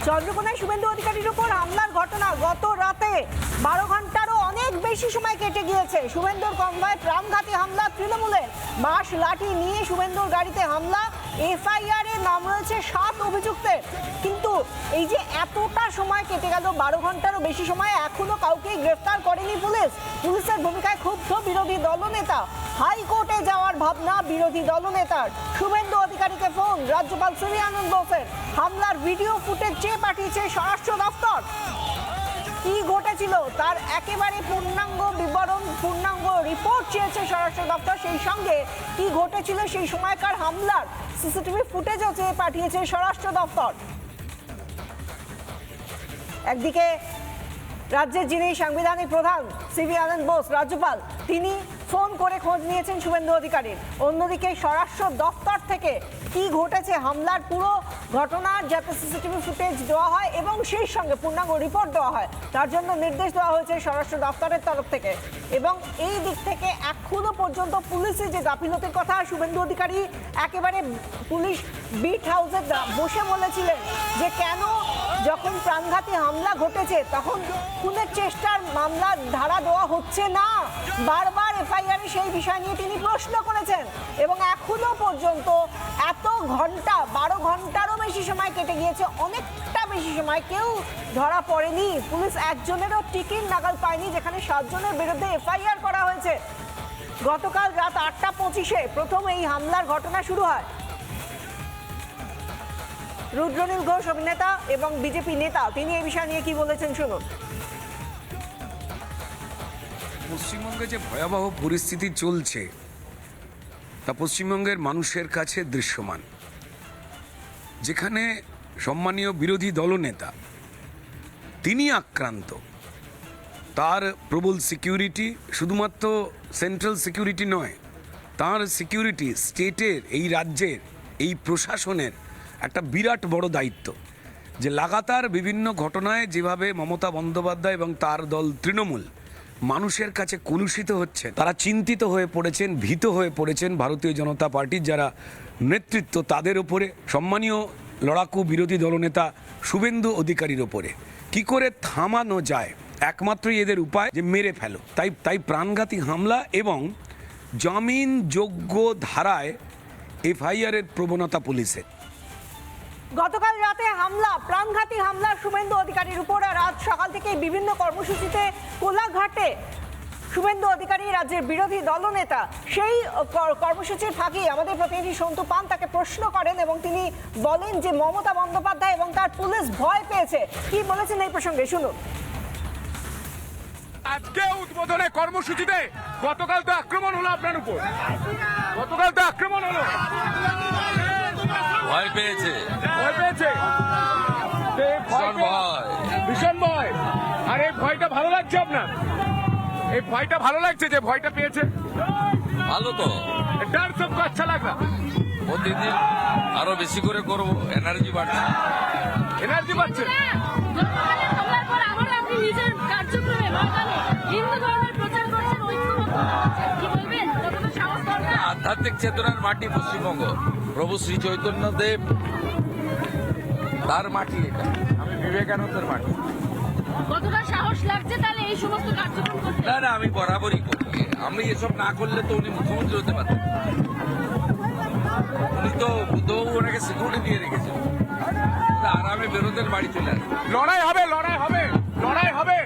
চন্দ্রকোনায় শুভেন্দু অধিকারীর উপর হামলার ঘটনা গত রাতে 12 ঘন্টারও অনেক বেশি সময় কেটে গিয়েছে। শুভেন্দুর কনভয়ে প্রাণঘাতী হামলা, তৃণমূলের বাঁশ লাঠি নিয়ে শুভেন্দুর গাড়িতে হামলা। এফআইআর এর নাম রয়েছে 7 অভিযুক্তের। কিন্তু এই যে এতটা সময় কেটে গেল, 12 ঘন্টারও বেশি সময়, এখনো কাউকে গ্রেফতার করেনি পুলিশ। পুলিশের ভূমিকায় ক্ষুব্ধ বিরোধী দলনেতা। হাইকোর্টে যাওয়ার ভাবনা বিরোধী দলনেতার। শুভেন্দু অধিকারীকে ফোন রাজ্যপাল সিভি আনন্দ বোসের। হামলার ভিডিও ফুটেজ চেয়ে পাঠিয়েছে স্বরাষ্ট্র দফতর। কি ঘটেছিল তার একেবারে পূর্ণাঙ্গ বিবরণ, পূর্ণাঙ্গ রিপোর্ট চেয়েছে স্বরাষ্ট্র দপ্তর। সেই সঙ্গে কি ঘটেছিল সেই সময়কার হামলার সিসিটিভি ফুটেজও চেয়ে পাঠিয়েছে স্বরাষ্ট্র দপ্তর। একদিকে রাজ্যের যিনি সাংবিধানিক প্রধান সিভি আনন্দ বোস, রাজ্যপাল, তিনি ফোন করে খোঁজ নিয়েছেন শুভেন্দু অধিকারীর। অন্যদিকে স্বরাষ্ট্র দপ্তর থেকে কি ঘটেছে হামলার পুরো ঘটনার যাতে সিসিটিভি ফুটেজ দেওয়া হয় এবং সেই সঙ্গে পূর্ণাঙ্গ রিপোর্ট দেওয়া হয়, তার জন্য নির্দেশ দেওয়া হয়েছে স্বরাষ্ট্র দপ্তরের তরফ থেকে। এবং এই দিক থেকে এখনো পর্যন্ত পুলিশের যে গাফিলতির কথা, শুভেন্দু অধিকারী একেবারে পুলিশ বিট হাউসে বসে বলেছিলেন যে কেন যখন প্রাণঘাতী হামলা ঘটেছে তখন খুনের চেষ্টার মামলা ধারা দেওয়া হচ্ছে না। বারবার এফআইআর সেই বিষয় নিয়ে তিনি প্রশ্ন করেছেন এবং এখনো পর্যন্ত এত ঘন্টা, 12 ঘন্টারও বেশি সময় কেটে গিয়েছে, অনেকটা বেশি সময়, কেউ ধরা পড়েনি। পুলিশ একজনেরও টিকিট নাগাল পায়নি, যেখানে 7 জনের বিরুদ্ধে এফআইআর করা হয়েছে। গতকাল রাত 8:25-এ প্রথম এই হামলার ঘটনা শুরু হয়। রুদ্রনীল ঘোষ অভিনেতা এবং বিজেপি নেতা, তিনি এই বিষয় নিয়ে কি বলেছেন শুনুন। পশ্চিমবঙ্গে যে ভয়াবহ পরিস্থিতি চলছে তা পশ্চিমবঙ্গের মানুষের কাছে দৃশ্যমান। যেখানে সম্মানীয় বিরোধী দলনেতা তিনি আক্রান্ত, তার প্রবল সিকিউরিটি, শুধুমাত্র সেন্ট্রাল সিকিউরিটি নয়, তার সিকিউরিটি স্টেটের, এই রাজ্যের, এই প্রশাসনের একটা বিরাট বড় দায়িত্ব। যে লাগাতার বিভিন্ন ঘটনায় যেভাবে মমতা বন্দ্যোপাধ্যায় এবং তার দল তৃণমূল মানুষের কাছে কলুষিত হচ্ছে, তারা চিন্তিত হয়ে পড়েছেন, ভীত হয়ে পড়েছেন ভারতীয় জনতা পার্টির যারা নেতৃত্ব তাদের ওপরে, সম্মানীয় লড়াকু বিরোধী দলনেতা শুভেন্দু অধিকারীর ওপরে। কি করে থামানো যায়, একমাত্রই এদের উপায় যে মেরে ফেলো। তাই প্রাণঘাতী হামলা এবং জামিনযোগ্য ধারায় এফআইআর এর প্রবণতা পুলিশের। গতকাল রাতে হামলা, প্রাণঘাতী হামলা শুভেন্দু অধিকারীর উপর। আর আজ সকাল থেকে বিভিন্ন কর্মসূচিতে কোলাঘাটে শুভেন্দু অধিকারী, রাজ্যের বিরোধী দলনেতা। সেই কর্মসূচির ফাঁকে আমাদের প্রতিনিধি সন্তু পান তাকে প্রশ্ন করেন এবং তিনি বলেন যে মমতা বন্দ্যোপাধ্যায় এবং তার পুলিশ ভয় পেয়েছে। কি বলেছেন এই প্রসঙ্গে শুনুন। আজকে উদ্বোধনের কর্মসূচিতে গতকাল তো আক্রমণ হলো আপনার উপর, গতকাল তো আক্রমণ হলো, ভয় পেয়েছে, ভয় পেয়েছে, ভীষণ ভয়। আর এই ভয়টা ভালো লাগছে আপনার? এই ভয়টা ভালো লাগছে যে ভয়টা পেয়েছে? ভালো তো, डर सबको अच्छा लग रहा, প্রতিদিন আরো বেশি করে করব, এনার্জি বাড়ছে, এনার্জি পাচ্ছে। আধ্যাত্মিক চেতনার মাটি পশ্চিমবঙ্গ, প্রভু শ্রী চৈতন্যদেব তার মাটি, এটা আমি বিবেকানন্দের মাটি। কতটা সাহস লাগছে তাহলে এই সমস্ত কার্যক্রম করতে? না, আমি বরাবরই করি। আমি এসব না করলে তো উনি মুখ্যমন্ত্রী হতে পারতেন। উনি তো বুদ্ধবাবু ওনাকে সিকিউরিটি দিয়ে রেখেছেন, আরামে বেরোতেন বাড়ি চলে আসেন। লড়াই হবে, লড়াই হবে, লড়াই হবে,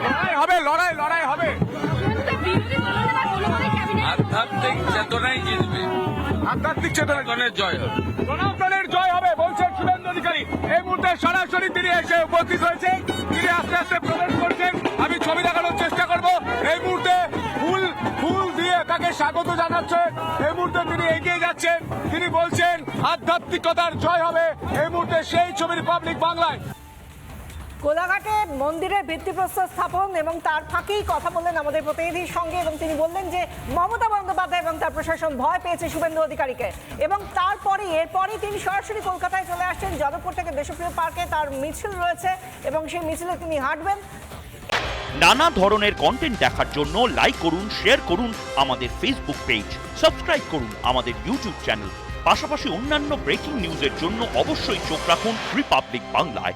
লড়াই হবে, লড়াই হবে। আধ্যাত্মিক চেতনাই জিতবে, আধ্যাত্মিক চেতনার জয় হবে, জনার্দনের জয় হবে বলছেন শুভেন্দু অধিকারী। এই মুহূর্তে সরাসরি তিনি এসে উপস্থিত হয়েছেন, তিনি আস্তে আস্তে প্রবেশ করছেন। আমি ছবি দেখানোর চেষ্টা করব। এই মুহূর্তে ফুল দিয়ে তাকে স্বাগত জানাচ্ছে। এই মুহূর্তে তিনি এগিয়ে যাচ্ছেন, তিনি বলছেন আধ্যাত্মিকতার জয় হবে। এই মুহূর্তে সেই ছবি রিপাবলিক বাংলায়। কোলাঘাটে মন্দিরের ভিত্তিপ্রস্তর স্থাপন এবং তার ফাঁকেই কথা বললেন আমাদের প্রতিনিধির সঙ্গে এবং তিনি বললেন যে মমতা বন্দ্যোপাধ্যায় এবং তার প্রশাসন ভয় পেয়েছে শুভেন্দু অধিকারীকে। এবং এরপরই তিনি সরাসরি কলকাতায় চলে আসছেন। যাদবপুর থেকে দেশপ্রিয় পার্কে তার মিছিল রয়েছে এবং সেই মিছিলে তিনি হাঁটবেন। নানা ধরনের কন্টেন্ট দেখার জন্য লাইক করুন, শেয়ার করুন আমাদের ফেসবুক পেজ, সাবস্ক্রাইব করুন আমাদের ইউটিউব চ্যানেল। পাশাপাশি অন্যান্য ব্রেকিং নিউজের জন্য অবশ্যই চোখ রাখুন রিপাবলিক বাংলায়।